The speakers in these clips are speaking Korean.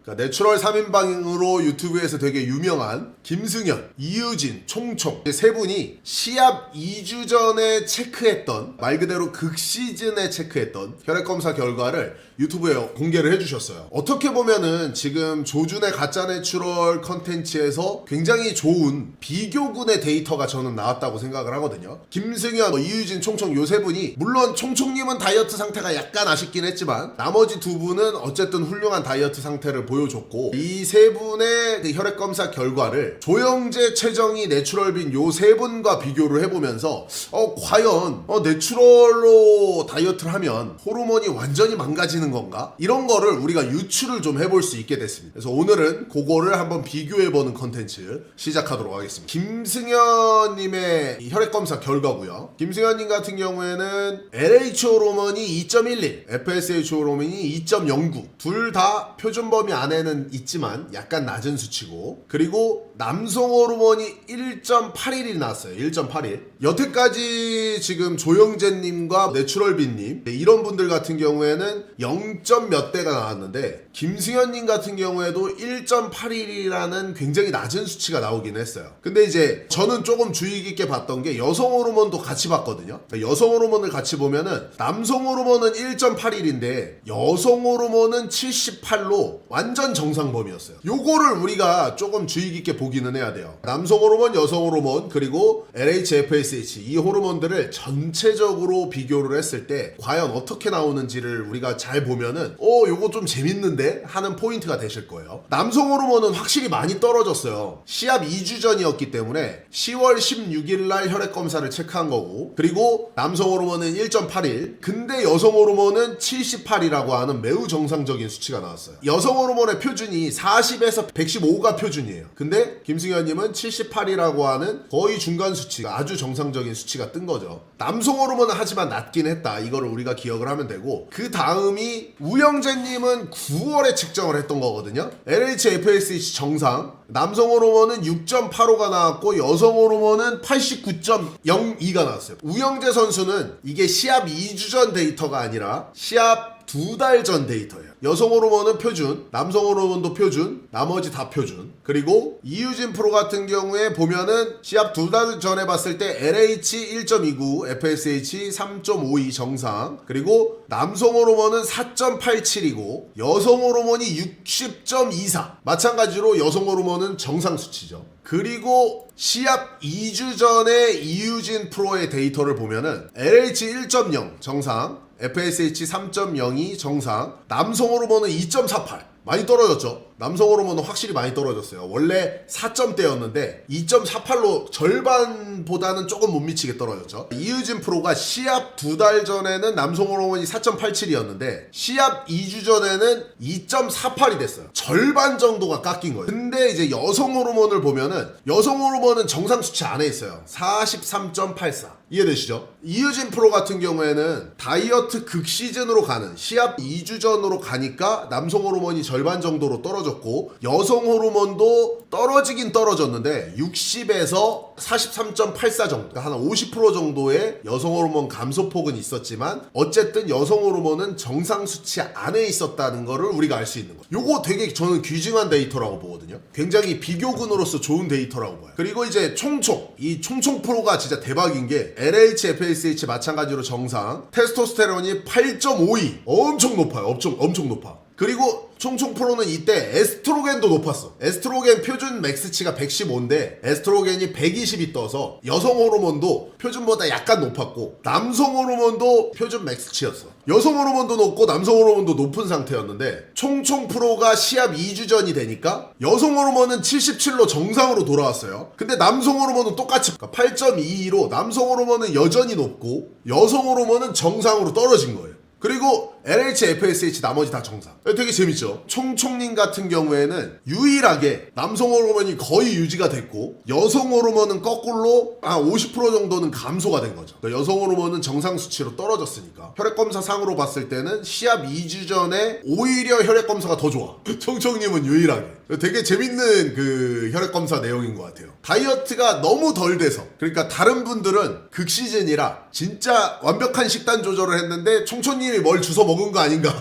그러니까 내추럴 3인방으로 유튜브에서 되게 유명한 김승현, 이유진, 총총 세 분이 시합 2주 전에 체크했던, 말 그대로 극시즌에 체크했던 혈액검사 결과를 유튜브에 공개를 해주셨어요. 어떻게 보면은 지금 조준의 가짜 내추럴 컨텐츠에서 굉장히 좋은 비교군의 데이터가 저는 나왔다고 생각을 하거든요. 김승현, 이유진, 총총 요 세 분이, 물론 총총님은 다이어트 상태가 약간 아쉽긴 했지만 나머지 두 분은 어쨌든 훌륭한 다이어트 상태를 보여줬고, 이 세 분의 그 혈액검사 결과를 조영재, 최정희, 내추럴빈 요 세 분과 비교를 해보면서 과연 내추럴로 다이어트를 하면 호르몬이 완전히 망가지는 건가? 이런 거를 우리가 유추를 좀 해볼 수 있게 됐습니다. 그래서 오늘은 그거를 한번 비교해보는 컨텐츠 시작하도록 하겠습니다. 김승현님의 혈액검사 결과고요. 김승현님 같은 경우에는 LH 호르몬이 2.11, FSH 호르몬이 2.09, 둘 다 표준 범위 안에는 있지만 약간 낮은 수치고, 그리고 남성 호르몬이 1.81이 나왔어요. 1.81. 여태까지 지금 조영재님과 내추럴빈님 이런 분들 같은 경우에는 0. 몇 대가 나왔는데, 김승현님 같은 경우에도 1.81이라는 굉장히 낮은 수치가 나오긴 했어요. 근데 이제 저는 조금 주의 깊게 봤던 게 여성 호르몬도 같이 봤거든요. 여성 호르몬을 같이 보면은 남성 호르몬은 1.81인데 여성 호르몬은 78로 완전 정상 범위였어요. 요거를 우리가 조금 주의 깊게 보기는 해야 돼요. 남성 호르몬, 여성 호르몬, 그리고 LH, FSH 이 호르몬들을 전체적으로 비교를 했을 때 과연 어떻게 나오는지를 우리가 잘 보면은 요거 좀 재밌는데 하는 포인트가 되실 거예요. 남성 호르몬은 확실히 많이 떨어졌어요. 시합 2주 전이었기 때문에 10월 16일 날 혈액 검사를 체크한 거고, 그리고 남성 호르몬은 1.81, 근데 여성 호르몬은 78이라고 하는 매우 정상적인 수치가 나왔어요. 여성 호르몬의 표준이 40에서 115가 표준이에요. 근데 김승현님은 78이라고 하는 거의 중간 수치가, 아주 정상적인 수치가 뜬 거죠. 남성 호르몬은 하지만 낮긴 했다. 이거를 우리가 기억을 하면 되고, 그 다음이 우영재님은 9월에 측정을 했던 거거든요. LH, FSH 정상, 남성 호르몬은 6.85가 나왔고 여성 호르몬은 89.02가 나왔어요. 우영재 선수는 이게 시합 2주 전 데이터가 아니라 시합 2달 전 데이터예요. 여성 호르몬은 표준, 남성 호르몬도 표준, 나머지 다 표준. 그리고 이유진 프로 같은 경우에 보면은 시합 2달 전에 봤을 때 LH 1.29, FSH 3.52 정상, 그리고 남성 호르몬은 4.87이고 여성 호르몬이 60.24. 마찬가지로 여성 호르몬은 정상 수치죠. 그리고 시합 2주 전에 이유진 프로의 데이터를 보면은 LH 1.0 정상, FSH 3.02 정상, 남성 호르몬은 2.48. 많이 떨어졌죠. 남성 호르몬은 확실히 많이 떨어졌어요. 원래 4점대였는데 2.48로 절반보다는 조금 못 미치게 떨어졌죠. 이유진 프로가 시합 2달 전에는 남성 호르몬이 4.87이었는데 시합 2주 전에는 2.48이 됐어요. 절반 정도가 깎인 거예요. 근데 이제 여성 호르몬을 보면은 여성 호르몬은 정상 수치 안에 있어요. 43.84. 이해되시죠? 이유진 프로 같은 경우에는 다이어트 극시즌으로 가는, 시합 2주 전으로 가니까 남성 호르몬이 절반 정도로 떨어졌고 여성 호르몬도 떨어지긴 떨어졌는데 60에서 43.84 정도, 그러니까 한 50% 정도의 여성 호르몬 감소폭은 있었지만 어쨌든 여성 호르몬은 정상 수치 안에 있었다는 거를 우리가 알 수 있는 거예요. 요거 되게 저는 귀중한 데이터라고 보거든요. 굉장히 비교군으로서 좋은 데이터라고 봐요. 그리고 이제 총총, 이 총총 프로가 진짜 대박인 게 LH, FSH 마찬가지로 정상, 테스토스테론이 8.52, 엄청 높아요. 엄청 높아. 그리고 총총 프로는 이때 에스트로겐도 높았어. 에스트로겐 표준 맥스치가 115인데 에스트로겐이 120이 떠서 여성 호르몬도 표준보다 약간 높았고 남성 호르몬도 표준 맥스치였어. 여성 호르몬도 높고 남성 호르몬도 높은 상태였는데 총총 프로가 시합 2주 전이 되니까 여성 호르몬은 77로 정상으로 돌아왔어요. 근데 남성 호르몬은 똑같이 8.22로 남성 호르몬은 여전히 높고 여성 호르몬은 정상으로 떨어진 거예요. 그리고 LH, FSH 나머지 다 정상. 되게 재밌죠? 총총님 같은 경우에는 유일하게 남성 호르몬이 거의 유지가 됐고 여성 호르몬은 거꾸로 한 50% 정도는 감소가 된 거죠. 그러니까 여성 호르몬은 정상 수치로 떨어졌으니까 혈액검사 상으로 봤을 때는 시합 2주 전에 오히려 혈액검사가 더 좋아. 총총님은 유일하게. 되게 재밌는 그 혈액검사 내용인 것 같아요. 다이어트가 너무 덜 돼서, 그러니까 다른 분들은 극시즌이라 진짜 완벽한 식단 조절을 했는데 총총님이 뭘 주워 먹은 거 아닌가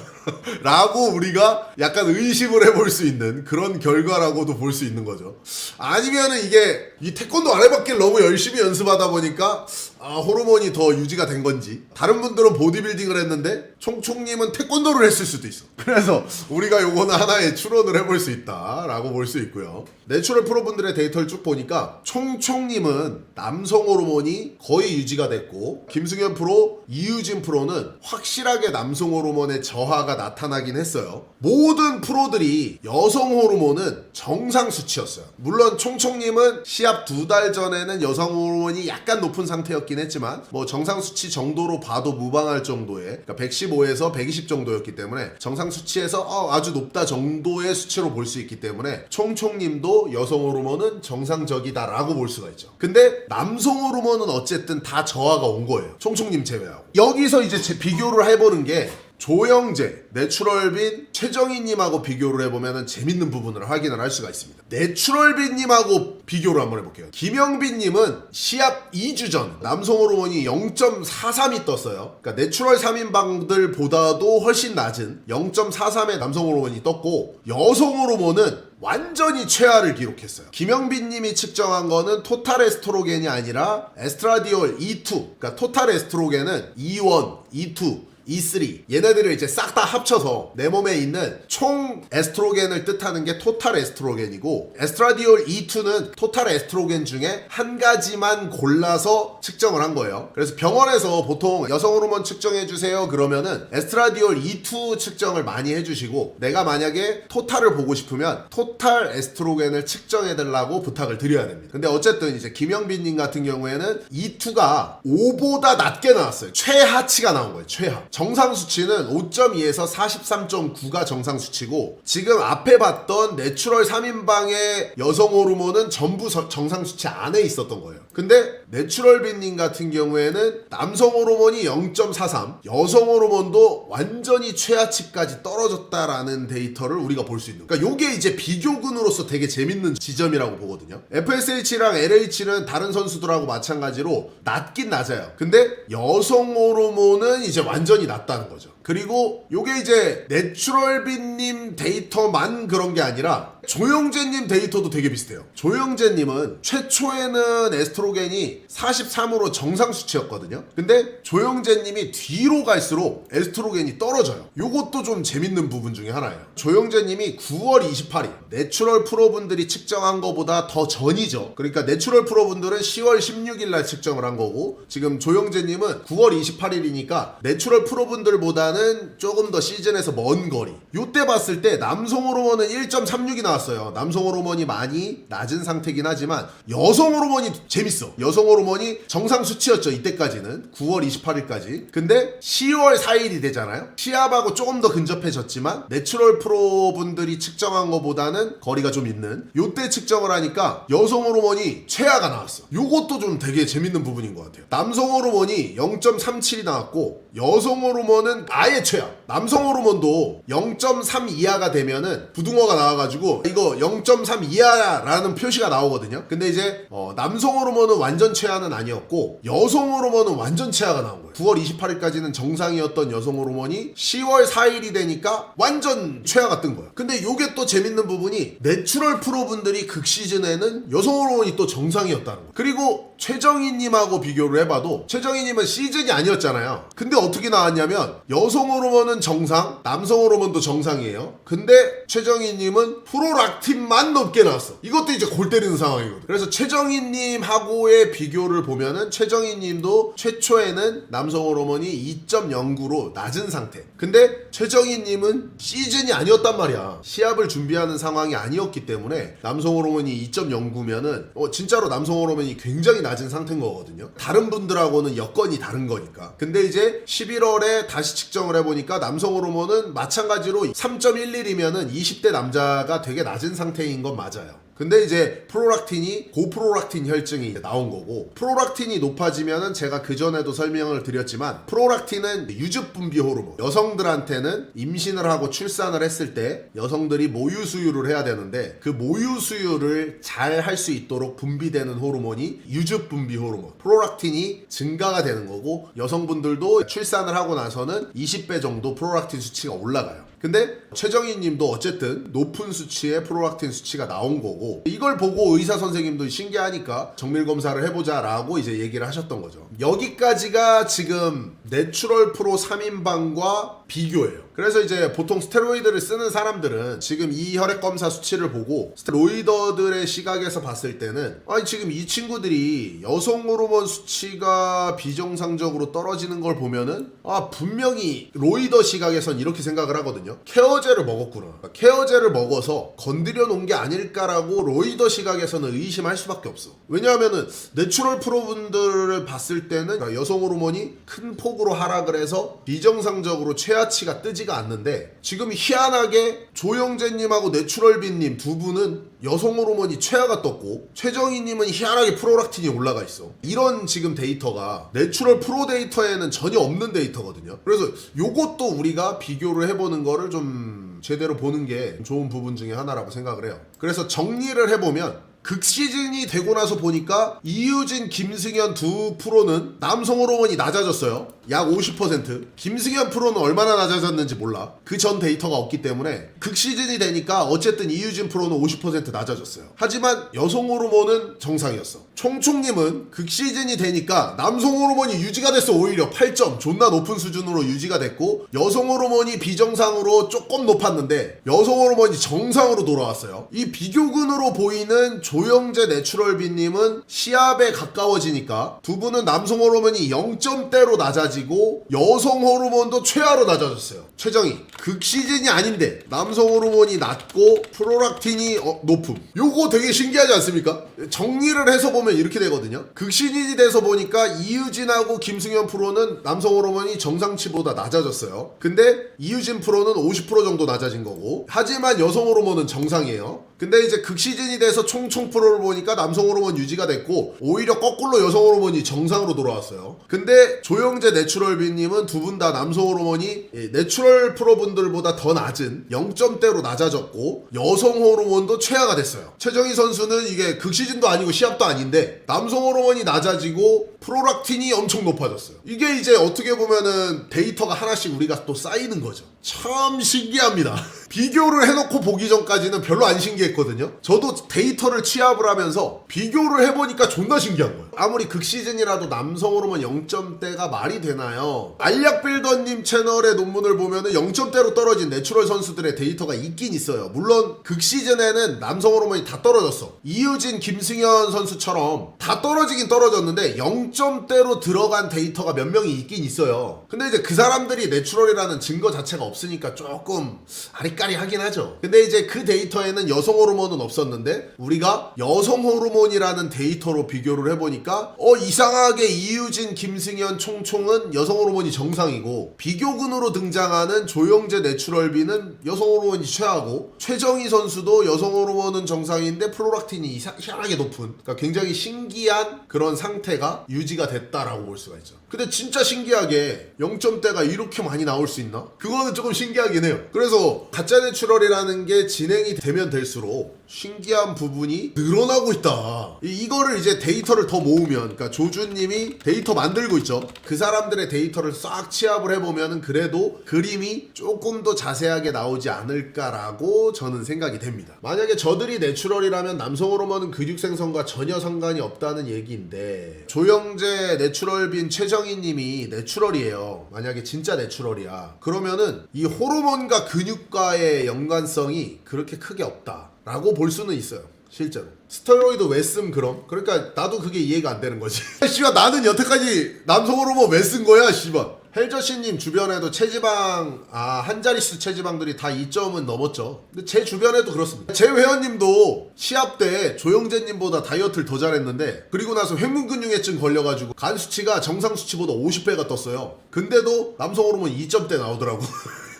라고 우리가 약간 의심을 해볼 수 있는 그런 결과라고도 볼 수 있는 거죠. 아니면은 이게 이 태권도 안 해봤길 너무 열심히 연습하다 보니까 호르몬이 더 유지가 된 건지, 다른 분들은 보디빌딩을 했는데 총총님은 태권도를 했을 수도 있어. 그래서 우리가 요거는 하나의 추론을 해볼 수 있다라고 볼 수 있고요. 내추럴 프로분들의 데이터를 쭉 보니까 총총님은 남성 호르몬이 거의 유지가 됐고, 김승현 프로, 이유진 프로는 확실하게 남성 호르몬의 저하가 나타나긴 했어요. 모든 프로들이 여성 호르몬은 정상 수치였어요. 물론 총총님은 시합 2달 전에는 여성 호르몬이 약간 높은 상태였긴 했지만 뭐 정상 수치 정도로 봐도 무방할 정도의, 그러니까 115에서 120 정도였기 때문에 정상 수치에서 아주 높다 정도의 수치로 볼 수 있기 때문에 총총님도 여성 호르몬은 정상적이다라고 볼 수가 있죠. 근데 남성 호르몬은 어쨌든 다 저하가 온 거예요. 총총님 제외하고. 여기서 이제 비교를 해보는 게, 조영재, 내추럴빈, 최정희님하고 비교를 해보면 재밌는 부분을 확인을 할 수가 있습니다. 내추럴빈님하고 비교를 한번 해볼게요. 김영빈님은 시합 2주 전 남성 호르몬이 0.43이 떴어요. 그러니까 내추럴 3인방들보다도 훨씬 낮은 0.43의 남성 호르몬이 떴고, 여성 호르몬은 완전히 최하를 기록했어요. 김영빈님이 측정한 거는 토탈 에스트로겐이 아니라 에스트라디올 E2, 그러니까 토탈 에스트로겐은 E1, E2, E3, 얘네들을 이제 싹 다 합쳐서 내 몸에 있는 총 에스트로겐을 뜻하는 게 토탈 에스트로겐이고, 에스트라디올 E2는 토탈 에스트로겐 중에 한 가지만 골라서 측정을 한 거예요. 그래서 병원에서 보통 여성 호르몬 측정해 주세요 그러면은 에스트라디올 E2 측정을 많이 해주시고, 내가 만약에 토탈을 보고 싶으면 토탈 에스트로겐을 측정해 달라고 부탁을 드려야 됩니다. 근데 어쨌든 이제 김영빈님 같은 경우에는 E2가 5보다 낮게 나왔어요. 최하치가 나온 거예요. 최하. 정상 수치는 5.2에서 43.9가 정상 수치고, 지금 앞에 봤던 내추럴 3인방의 여성 호르몬은 전부 정상 수치 안에 있었던 거예요. 근데 내추럴빈님 같은 경우에는 남성 호르몬이 0.43, 여성 호르몬도 완전히 최하치까지 떨어졌다라는 데이터를 우리가 볼 수 있는 거예요. 그러니까 요게 이제 비교군으로서 되게 재밌는 지점이라고 보거든요. FSH랑 LH는 다른 선수들하고 마찬가지로 낮긴 낮아요. 근데 여성 호르몬은 이제 완전히 낮다는 거죠. 그리고 요게 이제 내추럴빈님 데이터만 그런 게 아니라 조영재님 데이터도 되게 비슷해요. 조영재님은 최초에는 에스트로겐이 43으로 정상 수치였거든요. 근데 조영재님이 뒤로 갈수록 에스트로겐이 떨어져요. 요것도 좀 재밌는 부분 중에 하나예요. 조영재님이 9월 28일 내추럴 프로분들이 측정한 거보다 더 전이죠. 그러니까 내추럴 프로분들은 10월 16일 날 측정을 한 거고, 지금 조영재님은 9월 28일이니까 내추럴 프로분들보다는 조금 더 시즌에서 먼 거리. 요때 봤을 때 남성 호르몬은 1.36이 나왔어요. 남성 호르몬이 많이 낮은 상태긴 하지만 여성 호르몬이 재밌어. 여성 호르몬이 정상 수치였죠. 이때까지는 9월 28일까지. 근데 10월 4일이 되잖아요. 시합하고 조금 더 근접해졌지만 내추럴 프로분들이 측정한 거보다는 거리가 좀 있는 요때 측정을 하니까 여성 호르몬이 최하가 나왔어. 요것도 좀 되게 재밌는 부분인 것 같아요. 남성 호르몬이 0.37이 나왔고, 여성 호르몬은 아예 최하. 남성 호르몬도 0.3 이하가 되면은 부등호가 나와가지고 이거 0.3 이하라는 표시가 나오거든요. 근데 이제 남성 호르몬은 완전 최하는 아니었고, 여성 호르몬은 완전 최하가 나온 거예요. 9월 28일까지는 정상이었던 여성 호르몬이 10월 4일이 되니까 완전 최하가 뜬 거예요. 근데 요게 또 재밌는 부분이, 내추럴 프로분들이 극시즌에는 여성 호르몬이 또 정상이었다는 거예요. 그리고 최정희님하고 비교를 해봐도, 최정희님은 시즌이 아니었잖아요. 근데 어떻게 나왔냐면 여성 호르몬은 정상, 남성 호르몬도 정상이에요. 근데 최정희님은 프로락틴만 높게 나왔어. 이것도 이제 골 때리는 상황이거든. 그래서 최정희님하고의 비교를 보면은 최정희님도 최초에는 남성 호르몬이 2.09로 낮은 상태. 근데 최정희님은 시즌이 아니었단 말이야. 시합을 준비하는 상황이 아니었기 때문에 남성 호르몬이 2.09면은 진짜로 남성 호르몬이 굉장히 낮은 상태인 거거든요. 다른 분들하고는 여건이 다른 거니까. 근데 이제 11월에 다시 측정을 해보니까 남성 호르몬은 마찬가지로 3.11이면은 20대 남자가 되게 낮은 상태인 건 맞아요. 근데 이제 프로락틴이 고프로락틴 혈증이 나온 거고, 프로락틴이 높아지면은 제가 그전에도 설명을 드렸지만 프로락틴은 유즙 분비 호르몬, 여성들한테는 임신을 하고 출산을 했을 때 여성들이 모유 수유를 해야 되는데 그 모유 수유를 잘 할 수 있도록 분비되는 호르몬이 유즙 분비 호르몬, 프로락틴이 증가가 되는 거고, 여성분들도 출산을 하고 나서는 20배 정도 프로락틴 수치가 올라가요. 근데 최정희 님도 어쨌든 높은 수치의 프로락틴 수치가 나온 거고, 이걸 보고 의사 선생님도 신기하니까 정밀 검사를 해보자 라고 이제 얘기를 하셨던 거죠. 여기까지가 지금 내추럴 프로 3인방과 비교예요. 그래서 이제 보통 스테로이드를 쓰는 사람들은 지금 이 혈액 검사 수치를 보고 스테로이더들의 시각에서 봤을 때는 아니 지금 이 친구들이 여성 호르몬 수치가 비정상적으로 떨어지는 걸 보면은 아 분명히 로이더 시각에선 이렇게 생각을 하거든요. 케어제를 먹었구나. 케어제를 먹어서 건드려 놓은 게 아닐까라고 로이더 시각에서는 의심할 수밖에 없어. 왜냐하면은 내추럴 프로분들을 봤을 때는 여성 호르몬이 큰 폭으로 하락을 해서 비정상적으로 최하치가 뜨지가 않는데, 지금 희한하게 조영재님하고 내추럴빈님 두 분은 여성 호르몬이 최하가 떴고 최정희님은 희한하게 프로락틴이 올라가 있어. 이런 지금 데이터가 내추럴 프로 데이터에는 전혀 없는 데이터거든요. 그래서 요것도 우리가 비교를 해보는 거를 좀 제대로 보는 게 좋은 부분 중에 하나라고 생각을 해요. 그래서 정리를 해보면 극시즌이 되고 나서 보니까 이유진, 김승현 두 프로는 남성 호르몬이 낮아졌어요. 약 50%. 김승현 프로는 얼마나 낮아졌는지 몰라. 그 전 데이터가 없기 때문에 극시즌이 되니까 어쨌든 이유진 프로는 50% 낮아졌어요. 하지만 여성 호르몬은 정상이었어. 총총님은 극시즌이 되니까 남성 호르몬이 유지가 됐어. 오히려 8점 존나 높은 수준으로 유지가 됐고, 여성 호르몬이 비정상으로 조금 높았는데 여성 호르몬이 정상으로 돌아왔어요. 이 비교군으로 보이는 조영재 내추럴비님은 시합에 가까워지니까 두 분은 남성 호르몬이 0점대로 낮아지고 여성 호르몬도 최하로 낮아졌어요. 최정희 극시즌이 아닌데 남성 호르몬이 낮고 프로락틴이 높음. 요거 되게 신기하지 않습니까? 정리를 해서 보면 이렇게 되거든요. 극시즌이 돼서 보니까 이유진하고 김승현 프로는 남성 호르몬이 정상치보다 낮아졌어요. 근데 이유진 프로는 50% 정도 낮아진 거고, 하지만 여성 호르몬은 정상이에요. 근데 이제 극시즌이 돼서 총총 프로를 보니까 남성 호르몬 유지가 됐고 오히려 거꾸로 여성 호르몬이 정상으로 돌아왔어요. 근데 조영재 내추럴비님은 두 분 다 남성 호르몬이 내추럴 프로분들보다 더 낮은 0점대로 낮아졌고 여성 호르몬도 최하가 됐어요. 최정희 선수는 이게 극시즌도 아니고 시합도 아닌데 남성 호르몬이 낮아지고 프로락틴이 엄청 높아졌어요. 이게 이제 어떻게 보면은 데이터가 하나씩 우리가 또 쌓이는 거죠. 참 신기합니다. 비교를 해놓고 보기 전까지는 별로 안 신기했거든요. 저도 데이터를 취합을 하면서 비교를 해보니까 존나 신기한 거예요. 아무리 극시즌이라도 남성 호르몬 0점대가 말이 되나요? 알약빌더님 채널의 논문을 보면은 0점대로 떨어진 내추럴 선수들의 데이터가 있긴 있어요. 물론 극시즌에는 남성 호르몬이 다 떨어졌어. 이유진, 김승현 선수처럼 다 떨어지긴 떨어졌는데 0점대로 들어간 데이터가 몇 명이 있긴 있어요. 근데 이제 그 사람들이 내추럴이라는 증거 자체가 없으니까 조금 아리까리하긴 하죠. 근데 이제 그 데이터에는 여성 호르몬은 없었는데 우리가 여성 호르몬이라는 데이터로 비교를 해보니까 이상하게 이유진, 김승현, 총총은 여성 호르몬이 정상이고 비교군으로 등장하는 조영재 내추럴비는 여성 호르몬이 최하고 최정희 선수도 여성 호르몬은 정상인데 프로락틴이 희한하게 높은, 그러니까 굉장히 신기한 그런 상태가 유지가 됐다라고 볼 수가 있죠. 근데 진짜 신기하게 0점대가 이렇게 많이 나올 수 있나? 그거는 조금 신기하긴 해요. 그래서 가짜 내추럴이라는 게 진행이 되면 될수록 신기한 부분이 늘어나고 있다. 이거를 이제 데이터를 더 모으면, 그러니까 조주님이 데이터 만들고 있죠. 그 사람들의 데이터를 싹 취합을 해보면 그래도 그림이 조금 더 자세하게 나오지 않을까라고 저는 생각이 됩니다. 만약에 저들이 내추럴이라면 남성 호르몬은 근육 생성과 전혀 상관이 없다는 얘기인데, 조영재 내추럴빈 최정희님이 내추럴이에요. 만약에 진짜 내추럴이야. 그러면은 이 호르몬과 근육과의 연관성이 그렇게 크게 없다 라고 볼 수는 있어요. 실제로 스테로이드 왜 쓴 그럼? 그러니까 나도 그게 이해가 안 되는 거지. 씨발 나는 여태까지 남성 호르몬 왜 쓴 거야 씨발. 헬저씨님 주변에도 체지방 한 자릿수 체지방들이 다 2점은 넘었죠. 근데 제 주변에도 그렇습니다. 제 회원님도 시합 때 조영재님보다 다이어트를 더 잘했는데 그리고 나서 횡문근육염증 걸려가지고 간 수치가 정상 수치보다 50배가 떴어요. 근데도 남성 호르몬 2점대 나오더라고.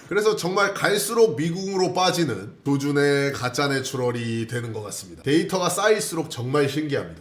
그래서 정말 갈수록 미궁으로 빠지는 조준의 가짜 내추럴이 되는 것 같습니다. 데이터가 쌓일수록 정말 신기합니다.